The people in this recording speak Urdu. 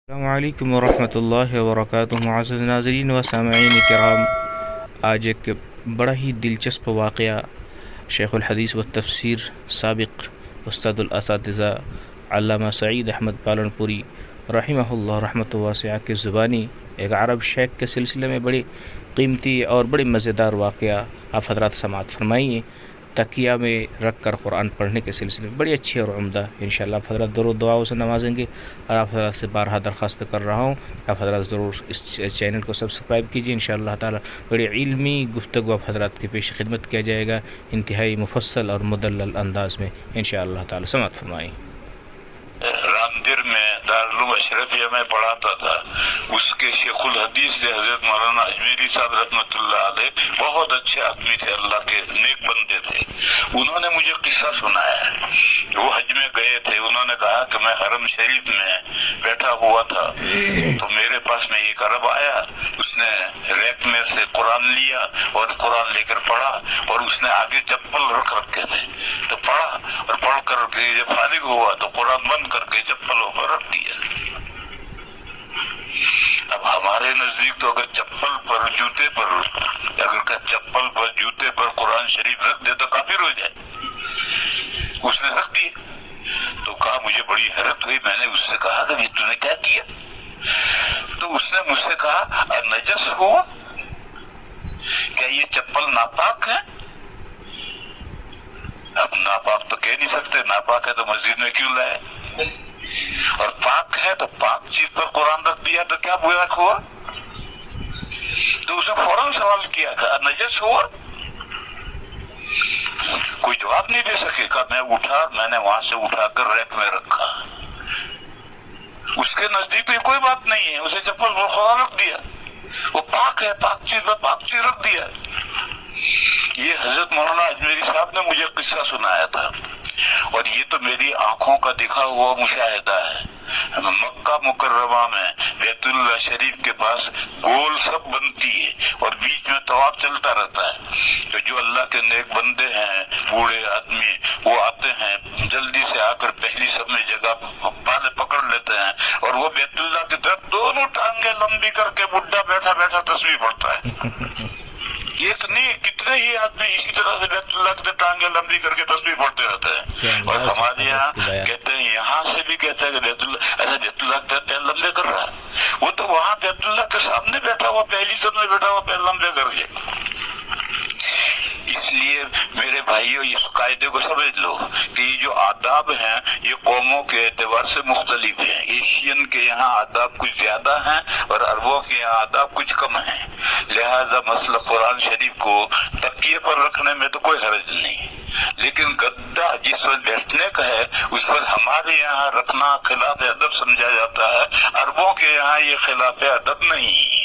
السلام علیکم ورحمۃ اللہ وبرکاتہ معزز ناظرین و سامعین کرام، آج ایک بڑا ہی دلچسپ واقعہ شیخ الحدیث و تفسیر سابق استاد الاساتذہ علامہ سعید احمد پالنپوری رحمہ اللہ رحمۃ واسعہ کے زبانی ایک عرب شیخ کے سلسلے میں بڑی قیمتی اور بڑی مزیدار واقعہ آپ حضرات سماعت فرمائیے۔ تکیہ میں رکھ کر قرآن پڑھنے کے سلسلے میں بڑی اچھی اور عمدہ انشاءاللہ آپ حضرات درود دعاؤں سے نوازیں گے، اور آپ حضرات سے بارہا درخواست کر رہا ہوں آپ حضرات ضرور اس چینل کو سبسکرائب کیجیے۔ انشاءاللہ تعالی بڑی علمی گفتگو آپ حضرات کی پیش خدمت کیا جائے گا انتہائی مفصل اور مدلل انداز میں انشاءاللہ تعالی سماعت فرمائیں۔ راندر میں دارالعلوم اشرفیہ میں پڑھاتا تھا، اس کے شیخ الحدیث سے حضرت مولانا اجمیری صاحب رحمۃ اللہ علیہ بہت اچھے آدمی تھے، اللہ کے نیک بندے تھے۔ انہوں نے مجھے قصہ سنایا، وہ حج میں گئے تھے، انہوں نے کہا کہ میں حرم شریف میں بیٹھا ہوا تھا تو میرے پاس میں ایک عرب آیا، اس نے ریک میں سے قرآن لیا اور قرآن لے کر پڑھا، اور اس نے آگے چپل رکھ رکھے تھے تو پڑھا، اور پڑھ کر کے جب فارغ ہوا تو قرآن بند کر کے چپلوں پر رکھ دیا۔ اب ہمارے نزدیک تو اگر چپل پر جوتے پر قرآن شریف رکھ دے تو کافر ہو جائے، اس نے رکھ دیا تو کہا مجھے بڑی حیرت ہوئی، میں نے اس سے کہا کہ یہ تو نے کیا کیا؟ تو اس نے مجھ سے کہا نجس ہوا، کیا یہ چپل ناپاک ہے؟ اب ناپاک تو کہہ نہیں سکتے، ناپاک ہے تو مسجد میں کیوں لائے، اور پاک ہے تو پاک چیز پر قرآن رکھ دیا تو کیا برا ہوا؟ تو اسے فوراً سوال کیا کہ نجس ہوا؟ کوئی جواب نہیں دے سکے کہ میں اٹھا، میں نے وہاں سے اٹھا کر ریک میں رکھا، اس کے نزدیک بھی کوئی بات نہیں ہے، اسے چپل پر قرآن رکھ دیا، وہ پاک ہے، پاک چیز پر پاک چیز رکھ دیا۔ یہ حضرت مولانا اجمیری صاحب نے مجھے قصہ سنایا تھا، اور یہ تو میری آنکھوں کا دیکھا ہوا مشاہدہ ہے۔ مکہ مکرمہ میں بیت اللہ شریف کے پاس گول سب بنتی ہے اور بیچ میں طواف چلتا رہتا ہے، تو جو اللہ کے نیک بندے ہیں، بوڑھے آدمی، وہ آتے ہیں، جلدی سے آ کر پہلی سب میں جگہ پالے پکڑ لیتے ہیں، اور وہ بیت اللہ کی طرف دونوں ٹانگیں لمبی کر کے بڈھا بیٹھا بیٹھا تسبیح پڑھتا ہے۔ ایک نہیں کتنے ہی آدمی اسی طرح سے بیت اللہ کی ٹانگیں لمبی کر کے تسبیح پڑھتے رہتے ہیں، اور ہمارے یہاں کہتے ہیں، یہاں سے بھی کہتے ہیں کہ بیت اللہ کے پیر لمبے کر رہا ہے، وہ تو وہاں بیت اللہ کے سامنے بیٹھا ہوا، پہلی سب میں بیٹھا ہوا پیر لمبے کر کے۔ اس لیے میرے بھائیوں اس قاعدے کو سمجھ لو کہ یہ جو آداب ہیں یہ قوموں کے اعتبار سے مختلف ہیں، ایشین کے یہاں آداب کچھ زیادہ ہیں اور عربوں کے یہاں آداب کچھ کم ہیں، لہذا مسئلہ قرآن شریف کو تکیے پر رکھنے میں تو کوئی حرج نہیں، لیکن گدا جس پر بیٹھنے کا ہے اس پر ہمارے یہاں رکھنا خلاف ادب سمجھا جاتا ہے، عربوں کے یہاں یہ خلاف ادب نہیں۔